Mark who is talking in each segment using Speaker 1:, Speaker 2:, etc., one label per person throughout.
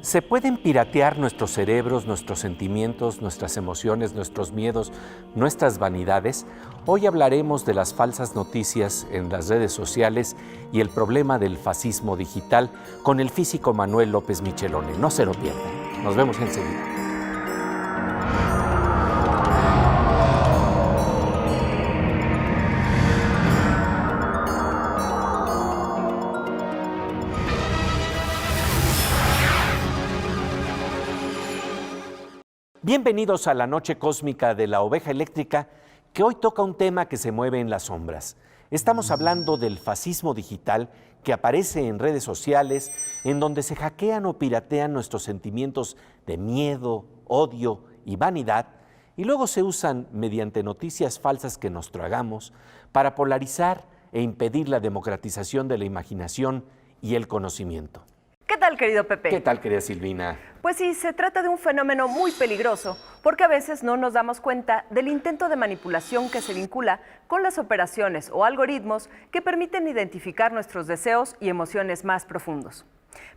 Speaker 1: ¿Se pueden piratear nuestros cerebros, nuestros sentimientos, nuestras emociones, nuestros miedos, nuestras vanidades? Hoy hablaremos de las falsas noticias en las redes sociales y el problema del fascismo digital con el físico Manuel López Michelone. No se lo pierdan. Nos vemos enseguida. Bienvenidos a la noche cósmica de la oveja eléctrica, que hoy toca un tema que se mueve en las sombras. Estamos hablando del fascismo digital que aparece en redes sociales, en donde se hackean o piratean nuestros sentimientos de miedo, odio y vanidad, y luego se usan mediante noticias falsas que nos tragamos para polarizar e impedir la democratización de la imaginación y el conocimiento.
Speaker 2: ¿Qué tal, querido Pepe?
Speaker 1: ¿Qué tal, querida Silvina?
Speaker 2: Pues sí, se trata de un fenómeno muy peligroso, porque a veces no nos damos cuenta del intento de manipulación que se vincula con las operaciones o algoritmos que permiten identificar nuestros deseos y emociones más profundos.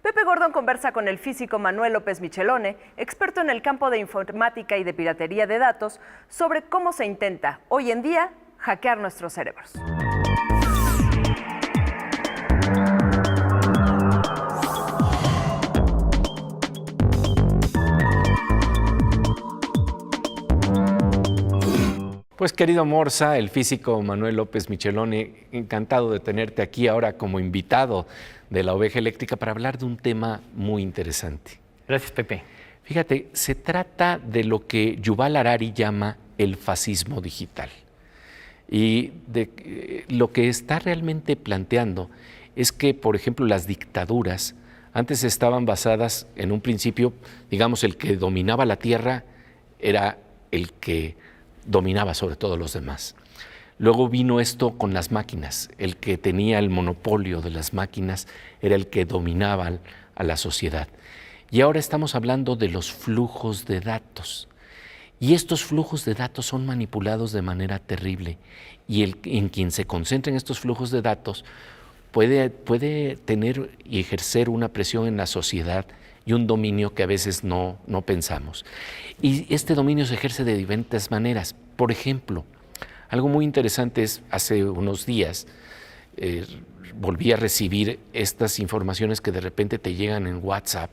Speaker 2: Pepe Gordon conversa con el físico Manuel López Michelone, experto en el campo de informática y de piratería de datos, sobre cómo se intenta, hoy en día, hackear nuestros cerebros.
Speaker 1: Pues querido Morsa, el físico Manuel López Michelone, encantado de tenerte aquí ahora como invitado de la oveja eléctrica para hablar de un tema muy interesante.
Speaker 3: Gracias, Pepe.
Speaker 1: Fíjate, se trata de lo que Yuval Harari llama el fascismo digital. Y lo que está realmente planteando es que, por ejemplo, las dictaduras antes estaban basadas en un principio, digamos, el que dominaba la tierra era el que dominaba sobre todo los demás. Luego vino esto con las máquinas. El que tenía el monopolio de las máquinas era el que dominaba a la sociedad. Y ahora estamos hablando de los flujos de datos. Y estos flujos de datos son manipulados de manera terrible. Y en quien se concentra en estos flujos de datos puede tener y ejercer una presión en la sociedad y un dominio que a veces no pensamos. Y este dominio se ejerce de diferentes maneras. Por ejemplo, algo muy interesante es, hace unos días volví a recibir estas informaciones que de repente te llegan en WhatsApp,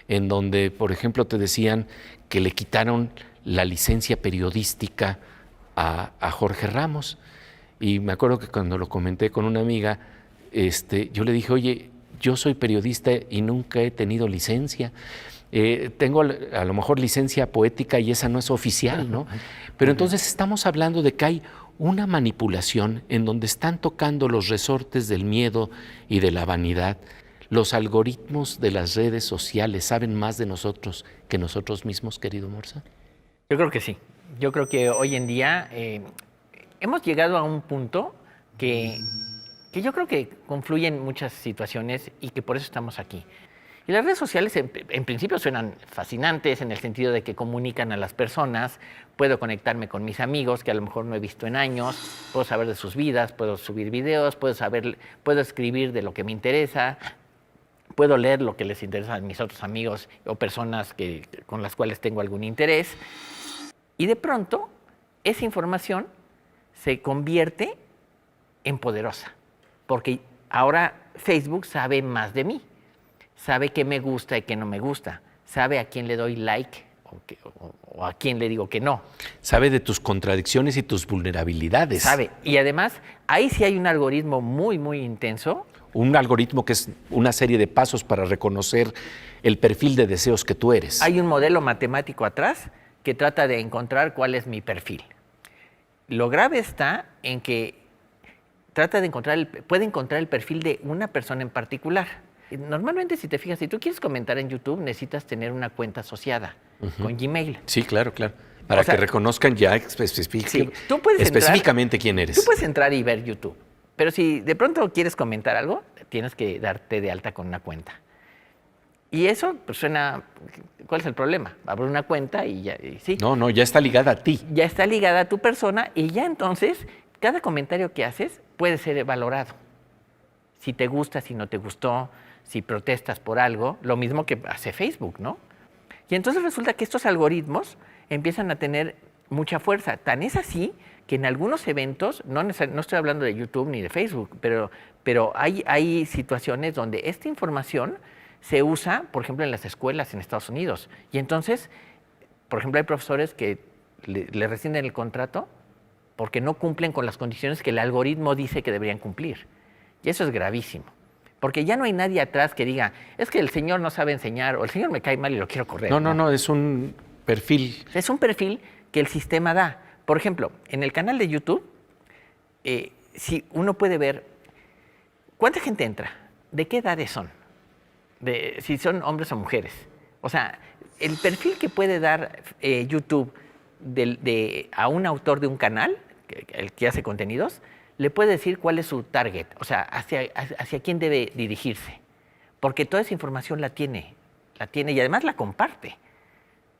Speaker 1: en donde, por ejemplo, te decían que le quitaron la licencia periodística a Jorge Ramos. Y me acuerdo que cuando lo comenté con una amiga, yo le dije, oye, yo soy periodista y nunca he tenido licencia. Tengo a lo mejor licencia poética y esa no es oficial, ¿no? Pero entonces estamos hablando de que hay una manipulación en donde están tocando los resortes del miedo y de la vanidad. Los algoritmos de las redes sociales saben más de nosotros que nosotros mismos, querido Morsa.
Speaker 3: Yo creo que sí. Yo creo que hoy en día hemos llegado a un punto que yo creo que confluyen muchas situaciones y que por eso estamos aquí. Y las redes sociales en principio suenan fascinantes en el sentido de que comunican a las personas, puedo conectarme con mis amigos que a lo mejor no he visto en años, puedo saber de sus vidas, puedo subir videos, puedo escribir de lo que me interesa, puedo leer lo que les interesa a mis otros amigos o personas con las cuales tengo algún interés. Y de pronto esa información se convierte en poderosa. Porque ahora Facebook sabe más de mí, sabe qué me gusta y qué no me gusta, sabe a quién le doy like o a quién le digo que no.
Speaker 1: Sabe de tus contradicciones y tus vulnerabilidades.
Speaker 3: Sabe, y además ahí sí hay un algoritmo muy, muy intenso.
Speaker 1: Un algoritmo que es una serie de pasos para reconocer el perfil de deseos que tú eres.
Speaker 3: Hay un modelo matemático atrás que trata de encontrar cuál es mi perfil. Lo grave está en que puede encontrar el perfil de una persona en particular. Normalmente, si te fijas, si tú quieres comentar en YouTube, necesitas tener una cuenta asociada con Gmail.
Speaker 1: Sí, claro. Para que reconozcan ya específicamente quién eres.
Speaker 3: Tú puedes entrar y ver YouTube, pero si de pronto quieres comentar algo, tienes que darte de alta con una cuenta. Y eso pues, suena... ¿Cuál es el problema? Abro una cuenta y ya... ¿sí?
Speaker 1: No, ya está ligada a ti.
Speaker 3: Ya está ligada a tu persona y ya entonces cada comentario que haces puede ser valorado. Si te gusta, si no te gustó, si protestas por algo, lo mismo que hace Facebook, ¿no? Y entonces resulta que estos algoritmos empiezan a tener mucha fuerza. Tan es así que en algunos eventos, no estoy hablando de YouTube ni de Facebook, pero hay situaciones donde esta información se usa, por ejemplo, en las escuelas en Estados Unidos. Y entonces, por ejemplo, hay profesores que le rescinden el contrato porque no cumplen con las condiciones que el algoritmo dice que deberían cumplir. Y eso es gravísimo. Porque ya no hay nadie atrás que diga, es que el señor no sabe enseñar o el señor me cae mal y lo quiero correr.
Speaker 1: No, es un perfil.
Speaker 3: Es un perfil que el sistema da. Por ejemplo, en el canal de YouTube, si uno puede ver cuánta gente entra, de qué edades son, si son hombres o mujeres. O sea, el perfil que puede dar YouTube a un autor de un canal, el que hace contenidos, le puede decir cuál es su target, o sea, hacia quién debe dirigirse. Porque toda esa información la tiene y además la comparte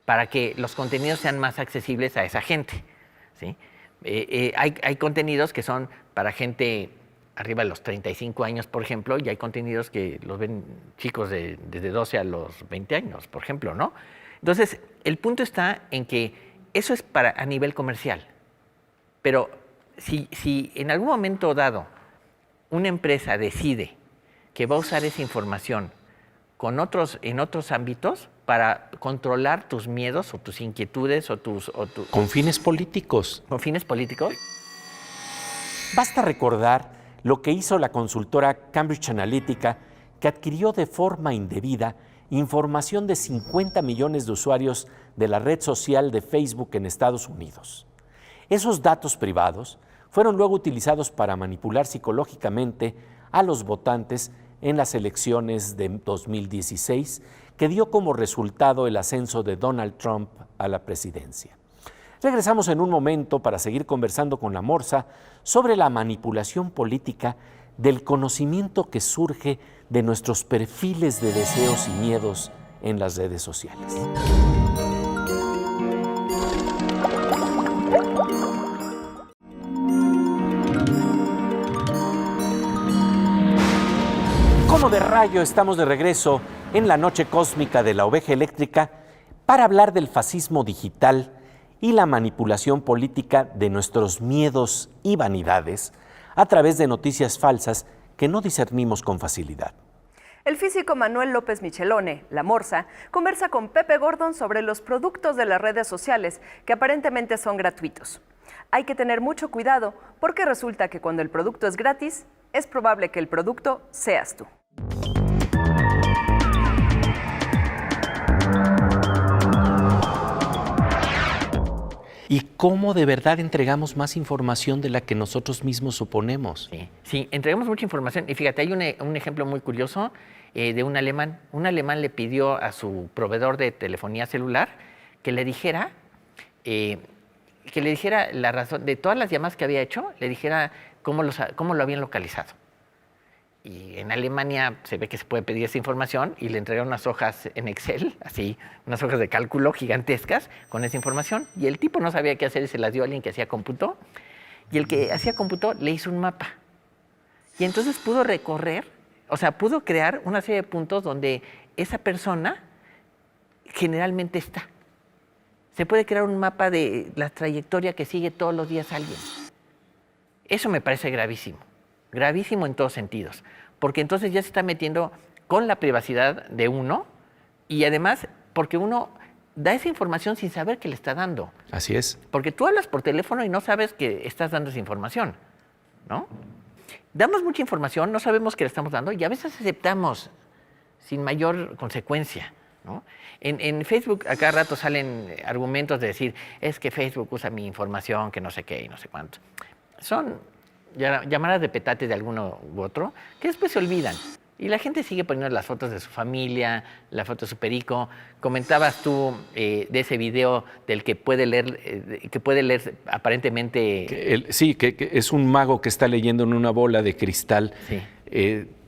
Speaker 3: para que los contenidos sean más accesibles a esa gente, ¿sí? Hay contenidos que son para gente arriba de los 35 años, por ejemplo, y hay contenidos que los ven chicos desde 12 a los 20 años, por ejemplo, ¿no? Entonces, el punto está en que eso es a nivel comercial, pero si en algún momento dado una empresa decide que va a usar esa información en otros ámbitos para controlar tus miedos o tus inquietudes
Speaker 1: Con fines políticos.
Speaker 3: con fines políticos.
Speaker 4: Basta recordar lo que hizo la consultora Cambridge Analytica, que adquirió de forma indebida información de 50 millones de usuarios de la red social de Facebook en Estados Unidos. Esos datos privados fueron luego utilizados para manipular psicológicamente a los votantes en las elecciones de 2016, que dio como resultado el ascenso de Donald Trump a la presidencia. Regresamos en un momento para seguir conversando con la Morsa sobre la manipulación política del conocimiento que surge de nuestros perfiles de deseos y miedos en las redes sociales. Como de rayo, estamos de regreso en la noche cósmica de la oveja eléctrica para hablar del fascismo digital y la manipulación política de nuestros miedos y vanidades a través de noticias falsas que no discernimos con facilidad.
Speaker 2: El físico Manuel López Michelone, La Morsa, conversa con Pepe Gordon sobre los productos de las redes sociales que aparentemente son gratuitos. Hay que tener mucho cuidado porque resulta que cuando el producto es gratis, es probable que el producto seas tú.
Speaker 1: ¿Y cómo de verdad entregamos más información de la que nosotros mismos suponemos?
Speaker 3: Sí, entregamos mucha información. Y fíjate, hay un ejemplo muy curioso de un alemán. Un alemán le pidió a su proveedor de telefonía celular que le dijera la razón de todas las llamadas que había hecho, le dijera cómo lo habían localizado. Y en Alemania se ve que se puede pedir esa información y le entregaron unas hojas en Excel, así, unas hojas de cálculo gigantescas con esa información. Y el tipo no sabía qué hacer y se las dio a alguien que hacía cómputo. Y el que hacía cómputo le hizo un mapa. Y entonces pudo pudo crear una serie de puntos donde esa persona generalmente está. Se puede crear un mapa de la trayectoria que sigue todos los días alguien. Eso me parece gravísimo. Gravísimo en todos sentidos, porque entonces ya se está metiendo con la privacidad de uno y además porque uno da esa información sin saber que le está dando.
Speaker 1: Así es.
Speaker 3: Porque tú hablas por teléfono y no sabes que estás dando esa información, ¿no? Damos mucha información, no sabemos que le estamos dando y a veces aceptamos sin mayor consecuencia, ¿no? En Facebook a cada rato salen argumentos de decir, es que Facebook usa mi información, que no sé qué y no sé cuánto. Son llamadas de petate de alguno u otro, que después se olvidan. Y la gente sigue poniendo las fotos de su familia, la foto de su perico. Comentabas tú de ese video del que puede leer aparentemente...
Speaker 1: que es un mago que está leyendo en una bola de cristal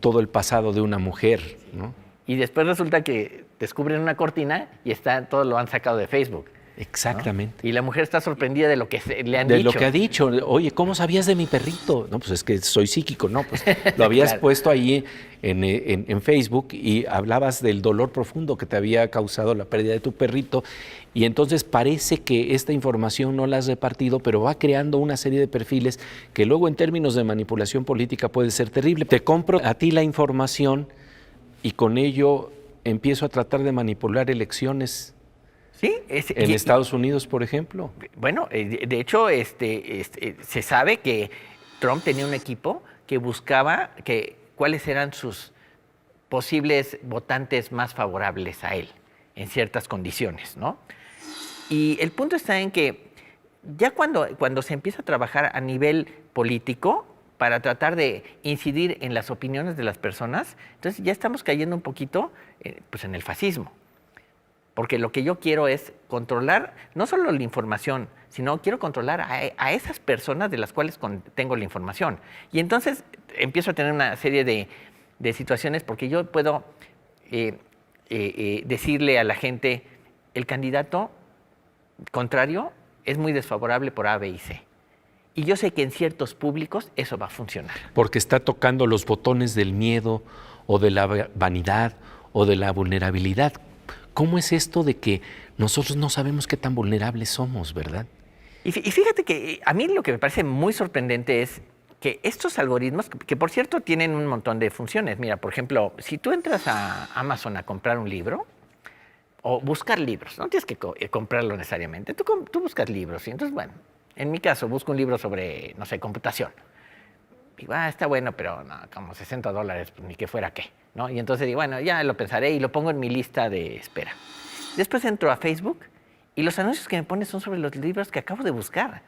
Speaker 1: todo el pasado de una mujer, ¿no?
Speaker 3: Y después resulta que descubren una cortina y todo lo han sacado de Facebook.
Speaker 1: Exactamente.
Speaker 3: ¿no? Y la mujer está sorprendida de lo que le han
Speaker 1: De
Speaker 3: dicho.
Speaker 1: lo que ha dicho. Oye, ¿cómo sabías de mi perrito? No, pues es que soy psíquico. No, pues lo habías
Speaker 3: Claro.
Speaker 1: puesto ahí en Facebook y hablabas del dolor profundo que te había causado la pérdida de tu perrito. Y entonces parece que esta información no la has repartido, pero va creando una serie de perfiles que luego en términos de manipulación política puede ser terrible. Te compro a ti la información y con ello empiezo a tratar de manipular elecciones.
Speaker 3: Sí,
Speaker 1: En Estados Unidos, por ejemplo.
Speaker 3: Bueno, de hecho, se sabe que Trump tenía un equipo que buscaba cuáles eran sus posibles votantes más favorables a él en ciertas condiciones, ¿no? Y el punto está en que ya cuando se empieza a trabajar a nivel político para tratar de incidir en las opiniones de las personas, entonces ya estamos cayendo un poquito pues en el fascismo. Porque lo que yo quiero es controlar no solo la información, sino quiero controlar a esas personas de las cuales tengo la información. Y entonces empiezo a tener una serie de situaciones porque yo puedo decirle a la gente, el candidato contrario es muy desfavorable por A, B y C. Y yo sé que en ciertos públicos eso va a funcionar.
Speaker 1: Porque está tocando los botones del miedo o de la vanidad o de la vulnerabilidad. ¿Cómo es esto de que nosotros no sabemos qué tan vulnerables somos, verdad?
Speaker 3: Y fíjate que a mí lo que me parece muy sorprendente es que estos algoritmos, que por cierto tienen un montón de funciones. Mira, por ejemplo, si tú entras a Amazon a comprar un libro o buscar libros, no tienes que comprarlo necesariamente, tú buscas libros. Y entonces, bueno, en mi caso busco un libro sobre, no sé, computación. Digo, está bueno, pero no, como $60, pues, ni que fuera qué, ¿no? Y entonces digo, bueno, ya lo pensaré y lo pongo en mi lista de espera. Después entro a Facebook y los anuncios que me ponen son sobre los libros que acabo de buscar.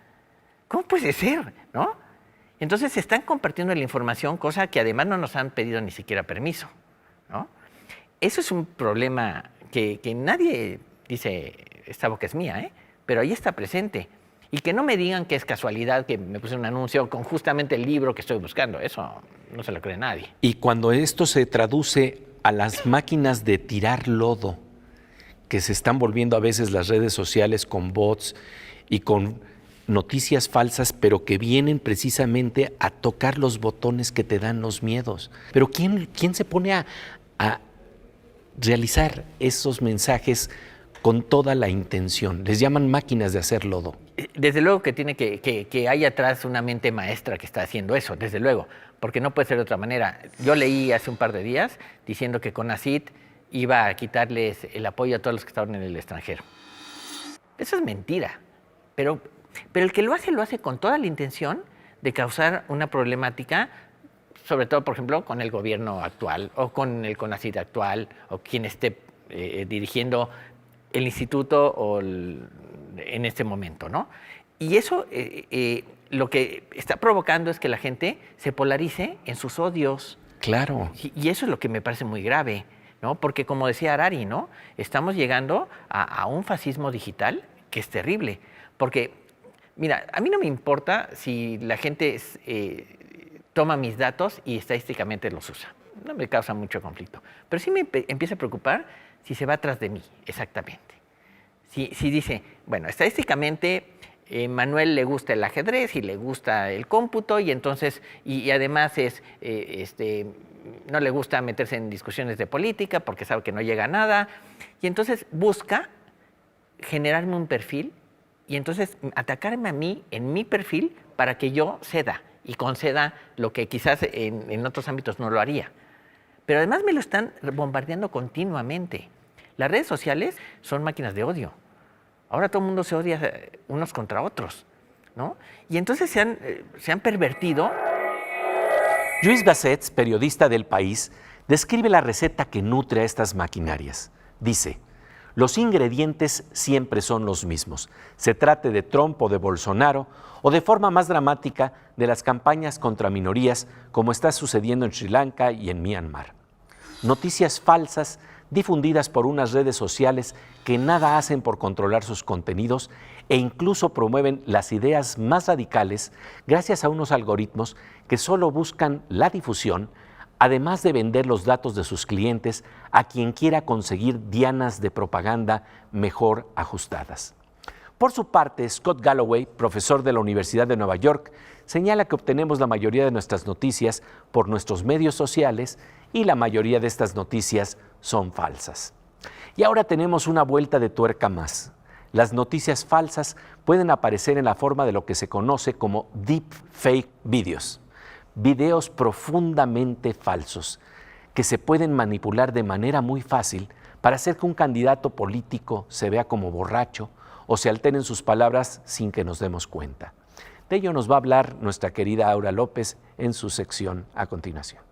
Speaker 3: ¿Cómo puede ser, no? Entonces se están compartiendo la información, cosa que además no nos han pedido ni siquiera permiso, ¿no? Eso es un problema que nadie dice, esta boca es mía, pero ahí está presente. Y que no me digan que es casualidad que me puse un anuncio con justamente el libro que estoy buscando. Eso no se lo cree nadie.
Speaker 1: Y cuando esto se traduce a las máquinas de tirar lodo, que se están volviendo a veces las redes sociales con bots y con noticias falsas, pero que vienen precisamente a tocar los botones que te dan los miedos. Pero ¿quién se pone a realizar esos mensajes con toda la intención? Les llaman máquinas de hacer lodo.
Speaker 3: Desde luego que tiene que hay atrás una mente maestra que está haciendo eso, desde luego, porque no puede ser de otra manera. Yo leí hace un par de días diciendo que CONACYT iba a quitarles el apoyo a todos los que estaban en el extranjero. Eso es mentira, pero el que lo hace con toda la intención de causar una problemática, sobre todo, por ejemplo, con el gobierno actual o con el CONACYT actual o quien esté dirigiendo el instituto o en este momento, ¿no? Y eso lo que está provocando es que la gente se polarice en sus odios.
Speaker 1: Claro.
Speaker 3: Y eso es lo que me parece muy grave, ¿no? Porque como decía Harari, ¿no? Estamos llegando a un fascismo digital que es terrible. Porque, mira, a mí no me importa si la gente toma mis datos y estadísticamente los usa. No me causa mucho conflicto. Pero sí me empieza a preocupar si se va atrás de mí, exactamente. Si dice, bueno, estadísticamente Manuel le gusta el ajedrez y le gusta el cómputo y entonces, y además no le gusta meterse en discusiones de política porque sabe que no llega a nada, y entonces busca generarme un perfil y entonces atacarme a mí en mi perfil para que yo ceda y conceda lo que quizás en otros ámbitos no lo haría. Pero además me lo están bombardeando continuamente. Las redes sociales son máquinas de odio. Ahora todo el mundo se odia unos contra otros, ¿no? Y entonces se han pervertido.
Speaker 4: Lluís Bassets, periodista del País, describe la receta que nutre a estas maquinarias. Dice, los ingredientes siempre son los mismos. Se trate de Trump o de Bolsonaro, o de forma más dramática, de las campañas contra minorías, como está sucediendo en Sri Lanka y en Myanmar. Noticias falsas difundidas por unas redes sociales que nada hacen por controlar sus contenidos e incluso promueven las ideas más radicales gracias a unos algoritmos que solo buscan la difusión, además de vender los datos de sus clientes a quien quiera conseguir dianas de propaganda mejor ajustadas. Por su parte, Scott Galloway, profesor de la Universidad de Nueva York, señala que obtenemos la mayoría de nuestras noticias por nuestros medios sociales y la mayoría de estas noticias son falsas. Y ahora tenemos una vuelta de tuerca más. Las noticias falsas pueden aparecer en la forma de lo que se conoce como deepfake videos, videos profundamente falsos que se pueden manipular de manera muy fácil para hacer que un candidato político se vea como borracho o se alteren sus palabras sin que nos demos cuenta. De ello nos va a hablar nuestra querida Aura López en su sección a continuación.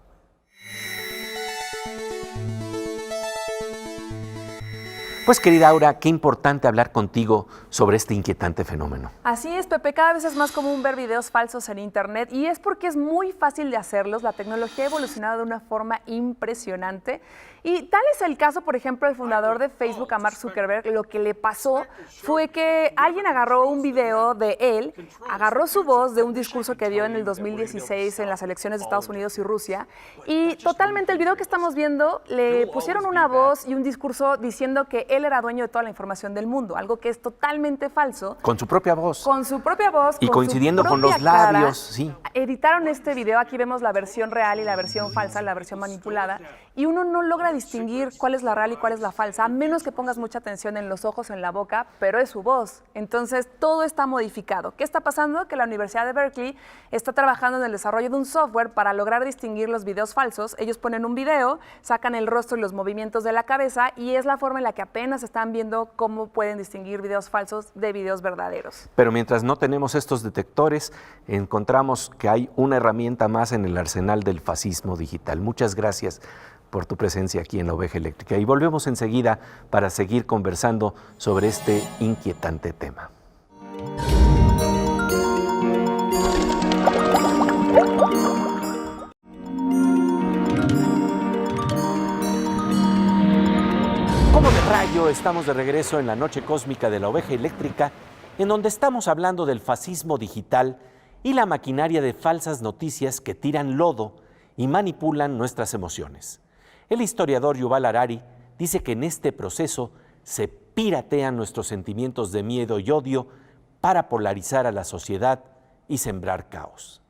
Speaker 4: Pues querida Aura, qué importante hablar contigo sobre este inquietante fenómeno.
Speaker 5: Así es, Pepe, cada vez es más común ver videos falsos en internet y es porque es muy fácil de hacerlos. La tecnología ha evolucionado de una forma impresionante y tal es el caso, por ejemplo, del fundador de Facebook, a Mark Zuckerberg. Lo que le pasó fue que alguien agarró un video de él, agarró su voz de un discurso que dio en el 2016 en las elecciones de Estados Unidos y Rusia y totalmente el video que estamos viendo le pusieron una voz y un discurso diciendo que él era dueño de toda la información del mundo, algo que es totalmente falso.
Speaker 4: Con su propia voz.
Speaker 5: Con su propia voz.
Speaker 4: Y
Speaker 5: con
Speaker 4: coincidiendo
Speaker 5: su
Speaker 4: con los
Speaker 5: propia cara.
Speaker 4: labios, sí.
Speaker 5: Editaron este video, aquí vemos la versión real y la versión falsa, la versión manipulada, y uno no logra distinguir cuál es la real y cuál es la falsa, a menos que pongas mucha atención en los ojos, en la boca, pero es su voz. Entonces, todo está modificado. ¿Qué está pasando? Que la Universidad de Berkeley está trabajando en el desarrollo de un software para lograr distinguir los videos falsos. Ellos ponen un video, sacan el rostro y los movimientos de la cabeza, y es la forma en la que apenas están viendo cómo pueden distinguir videos falsos de videos verdaderos.
Speaker 4: Pero mientras no tenemos estos detectores, encontramos que hay una herramienta más en el arsenal del fascismo digital. Muchas gracias por tu presencia aquí en La Oveja Eléctrica. Y volvemos enseguida para seguir conversando sobre este inquietante tema. Como de rayo, estamos de regreso en la noche cósmica de La Oveja Eléctrica, en donde estamos hablando del fascismo digital y la maquinaria de falsas noticias que tiran lodo y manipulan nuestras emociones. El historiador Yuval Harari dice que en este proceso se piratean nuestros sentimientos de miedo y odio para polarizar a la sociedad y sembrar caos.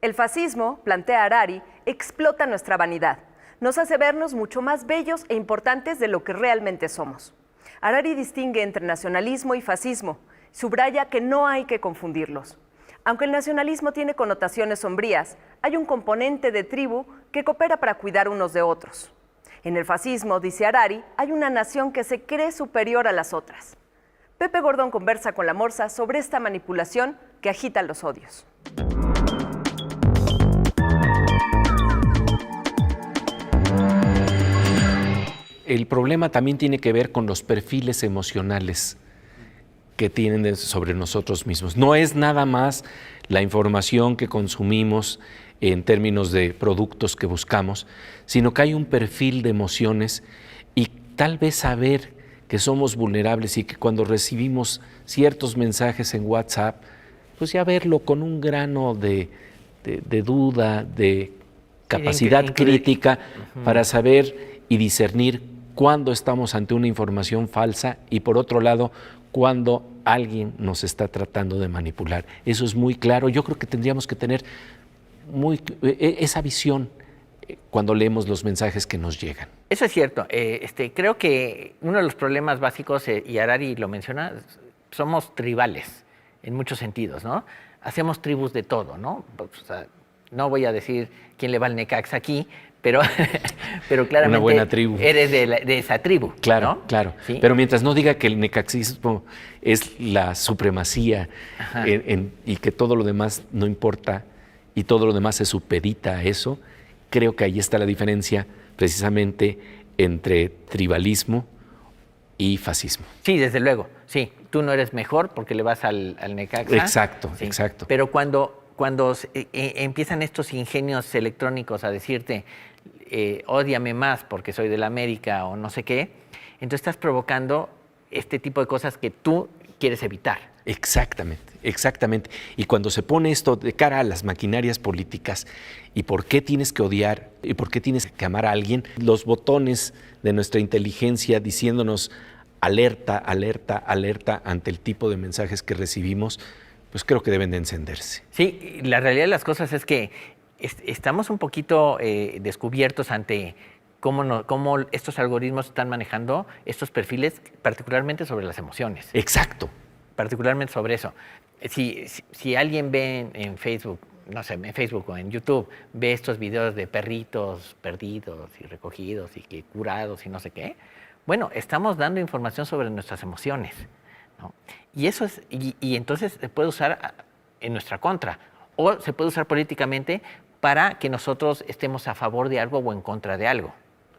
Speaker 2: El fascismo, plantea Harari, explota nuestra vanidad. Nos hace vernos mucho más bellos e importantes de lo que realmente somos. Harari distingue entre nacionalismo y fascismo. Subraya que no hay que confundirlos. Aunque el nacionalismo tiene connotaciones sombrías, hay un componente de tribu que coopera para cuidar unos de otros. En el fascismo, dice Harari, hay una nación que se cree superior a las otras. Pepe Gordón conversa con La Morsa sobre esta manipulación que agita los odios.
Speaker 1: El problema también tiene que ver con los perfiles emocionales que tienen sobre nosotros mismos. No es nada más la información que consumimos en términos de productos que buscamos, sino que hay un perfil de emociones y tal vez saber que somos vulnerables y que cuando recibimos ciertos mensajes en WhatsApp, pues ya verlo con un grano de duda, de capacidad crítica para saber y discernir cuándo estamos ante una información falsa y por otro lado, cuando alguien nos está tratando de manipular. Eso es muy claro. Yo creo que tendríamos que tener esa visión cuando leemos los mensajes que nos llegan.
Speaker 3: Eso es cierto. Creo que uno de los problemas básicos, y Harari lo menciona, somos tribales en muchos sentidos, ¿no? Hacemos tribus de todo, ¿no? O sea, no voy a decir quién le va al Necaxa aquí, pero claramente
Speaker 1: una buena tribu.
Speaker 3: Eres de esa tribu.
Speaker 1: Claro,
Speaker 3: ¿no?
Speaker 1: claro.
Speaker 3: ¿Sí?
Speaker 1: Pero mientras no diga que el necaxismo es la supremacía y que todo lo demás no importa y todo lo demás se supedita a eso, creo que ahí está la diferencia precisamente entre tribalismo y fascismo.
Speaker 3: Sí, desde luego. Sí, tú no eres mejor porque le vas al Necaxa.
Speaker 1: Exacto,
Speaker 3: sí.
Speaker 1: exacto.
Speaker 3: Pero cuando empiezan estos ingenios electrónicos a decirte ódiame más porque soy de la América o no sé qué, entonces estás provocando este tipo de cosas que tú quieres evitar.
Speaker 1: Exactamente, exactamente. Y cuando se pone esto de cara a las maquinarias políticas y por qué tienes que odiar y por qué tienes que amar a alguien, los botones de nuestra inteligencia diciéndonos alerta, alerta, alerta ante el tipo de mensajes que recibimos, pues creo que deben de encenderse.
Speaker 3: Sí, la realidad de las cosas es que estamos un poquito descubiertos ante cómo estos algoritmos están manejando estos perfiles, particularmente sobre las emociones.
Speaker 1: Exacto.
Speaker 3: Particularmente sobre eso. Si alguien ve en Facebook, no sé, en Facebook o en YouTube, ve estos videos de perritos perdidos y recogidos y que curados y no sé qué, bueno, estamos dando información sobre nuestras emociones, ¿no? Y eso es, y entonces se puede usar en nuestra contra, o se puede usar políticamente para que nosotros estemos a favor de algo o en contra de algo,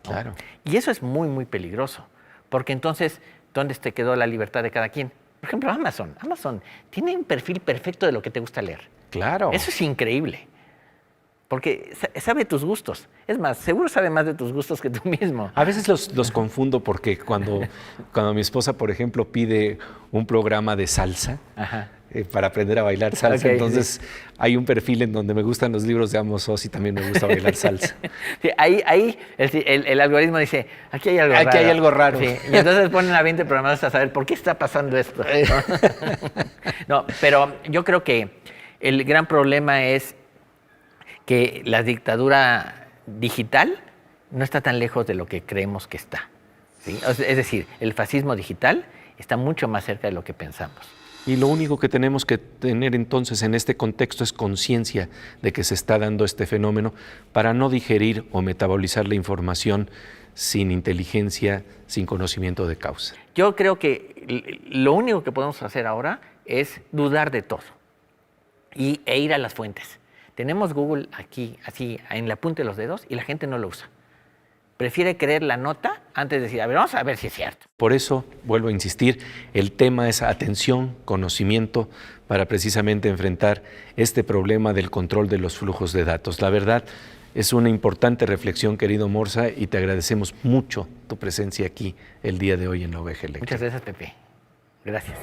Speaker 3: ¿no?
Speaker 1: Claro.
Speaker 3: Y eso es muy, muy peligroso, porque entonces, ¿dónde te quedó la libertad de cada quien? Por ejemplo, Amazon tiene un perfil perfecto de lo que te gusta leer.
Speaker 1: Claro.
Speaker 3: Eso es increíble, porque sabe tus gustos. Es más, seguro sabe más de tus gustos que tú mismo.
Speaker 1: A veces los confundo porque cuando mi esposa, por ejemplo, pide un programa de salsa,
Speaker 3: Ajá.
Speaker 1: para aprender a bailar salsa,
Speaker 3: Ok,
Speaker 1: entonces hay un perfil en donde me gustan los libros de Amos Oz y también me gusta bailar salsa.
Speaker 3: Sí, ahí el algoritmo dice, aquí hay algo raro.
Speaker 1: Aquí hay algo raro.
Speaker 3: Sí, y entonces ponen a 20 programadores a saber por qué está pasando esto, ¿no? No, pero yo creo que el gran problema es que la dictadura digital no está tan lejos de lo que creemos que está, ¿sí? Es decir, el fascismo digital está mucho más cerca de lo que pensamos.
Speaker 1: Y lo único que tenemos que tener entonces en este contexto es conciencia de que se está dando este fenómeno para no digerir o metabolizar la información sin inteligencia, sin conocimiento de causa.
Speaker 3: Yo creo que lo único que podemos hacer ahora es dudar de todo e ir a las fuentes. Tenemos Google aquí, así, en la punta de los dedos, y la gente no lo usa. Prefiere creer la nota antes de decir, a ver, vamos a ver si es cierto.
Speaker 1: Por eso, vuelvo a insistir, el tema es atención, conocimiento, para precisamente enfrentar este problema del control de los flujos de datos. La verdad, es una importante reflexión, querido Morza, y te agradecemos mucho tu presencia aquí el día de hoy en la Oveja Eléctrica.
Speaker 3: Muchas gracias, Pepe. Gracias.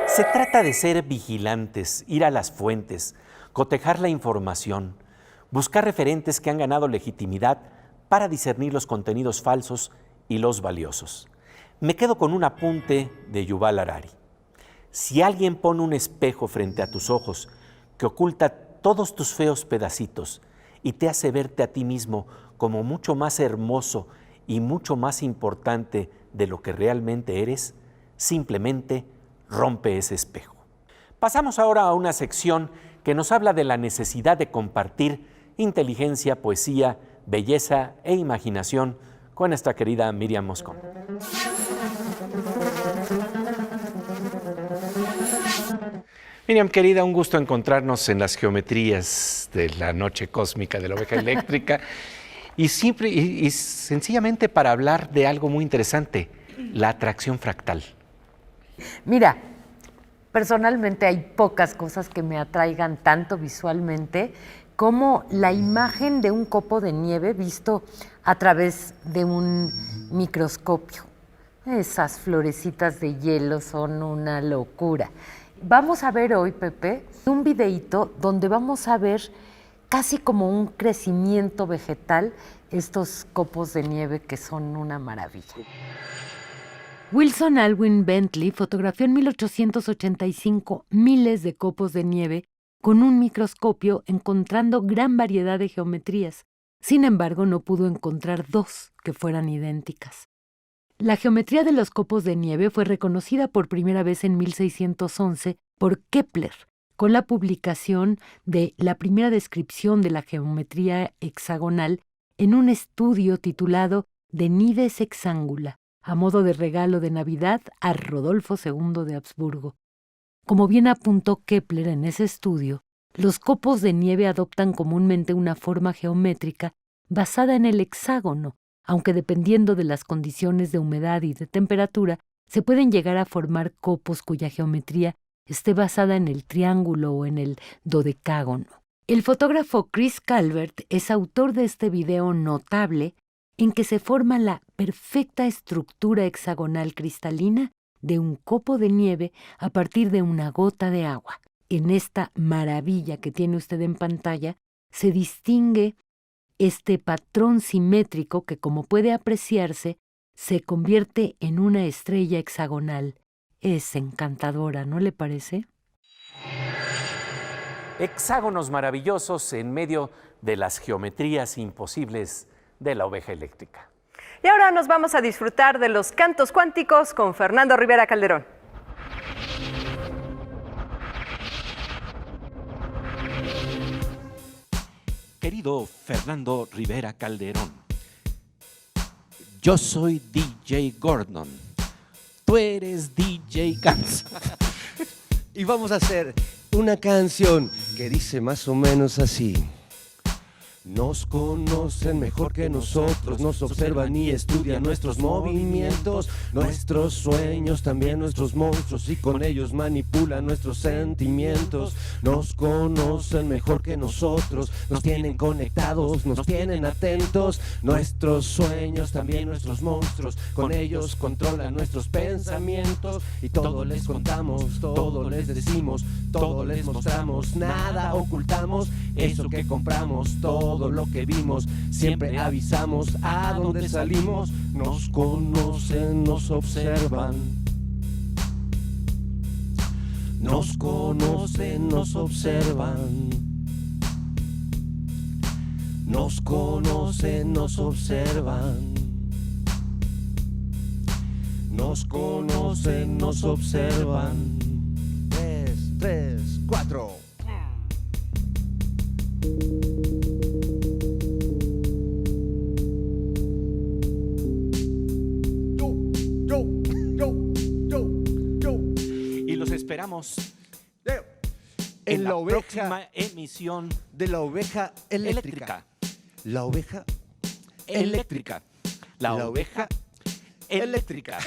Speaker 4: Se trata de ser vigilantes, ir a las fuentes, cotejar la información, buscar referentes que han ganado legitimidad para discernir los contenidos falsos y los valiosos. Me quedo con un apunte de Yuval Harari. Si alguien pone un espejo frente a tus ojos que oculta todos tus feos pedacitos y te hace verte a ti mismo como mucho más hermoso y mucho más importante de lo que realmente eres, simplemente rompe ese espejo. Pasamos ahora a una sección que nos habla de la necesidad de compartir inteligencia, poesía, belleza e imaginación con nuestra querida Miriam Moscón.
Speaker 1: Miriam, querida, un gusto encontrarnos en las geometrías de la noche cósmica de la Oveja Eléctrica y sencillamente para hablar de algo muy interesante, la atracción fractal.
Speaker 6: Mira, personalmente hay pocas cosas que me atraigan tanto visualmente como la imagen de un copo de nieve visto a través de un microscopio. Esas florecitas de hielo son una locura. Vamos a ver hoy, Pepe, un videíto donde vamos a ver casi como un crecimiento vegetal estos copos de nieve que son una maravilla. Wilson Alwyn Bentley fotografió en 1885 miles de copos de nieve con un microscopio, encontrando gran variedad de geometrías. Sin embargo, no pudo encontrar dos que fueran idénticas. La geometría de los copos de nieve fue reconocida por primera vez en 1611 por Kepler, con la publicación de la primera descripción de la geometría hexagonal en un estudio titulado De Nives Hexangula, a modo de regalo de Navidad a Rodolfo II de Habsburgo. Como bien apuntó Kepler en ese estudio, los copos de nieve adoptan comúnmente una forma geométrica basada en el hexágono, aunque dependiendo de las condiciones de humedad y de temperatura, se pueden llegar a formar copos cuya geometría esté basada en el triángulo o en el dodecágono. El fotógrafo Chris Calvert es autor de este video notable en que se forma la perfecta estructura hexagonal cristalina de un copo de nieve a partir de una gota de agua. En esta maravilla que tiene usted en pantalla se distingue este patrón simétrico que, como puede apreciarse, se convierte en una estrella hexagonal. Es encantadora, ¿no le parece?
Speaker 4: Hexágonos maravillosos en medio de las geometrías imposibles de la oveja eléctrica.
Speaker 2: Y ahora nos vamos a disfrutar de los cantos cuánticos con Fernando Rivera Calderón.
Speaker 7: Querido Fernando Rivera Calderón, yo soy DJ Gordon, tú eres DJ Gans.
Speaker 8: Y vamos a hacer una canción que dice más o menos así. Nos conocen mejor que nosotros, nos observan y estudian nuestros movimientos, nuestros sueños, también nuestros monstruos, y con ellos manipulan nuestros sentimientos. Nos conocen mejor que nosotros, nos tienen conectados, nos tienen atentos, nuestros sueños, también nuestros monstruos, con ellos controlan nuestros pensamientos, y todo les contamos, todo les decimos, todo les mostramos, nada ocultamos, eso que compramos, todo lo que vimos, siempre avisamos a dónde salimos. Nos conocen, nos observan. Nos conocen, nos observan. Nos conocen, nos observan. Nos conocen, nos observan. 3, 3, 4.
Speaker 7: Y los esperamos
Speaker 8: En la oveja
Speaker 7: próxima emisión
Speaker 8: de la oveja eléctrica. La oveja
Speaker 7: eléctrica. La oveja eléctrica.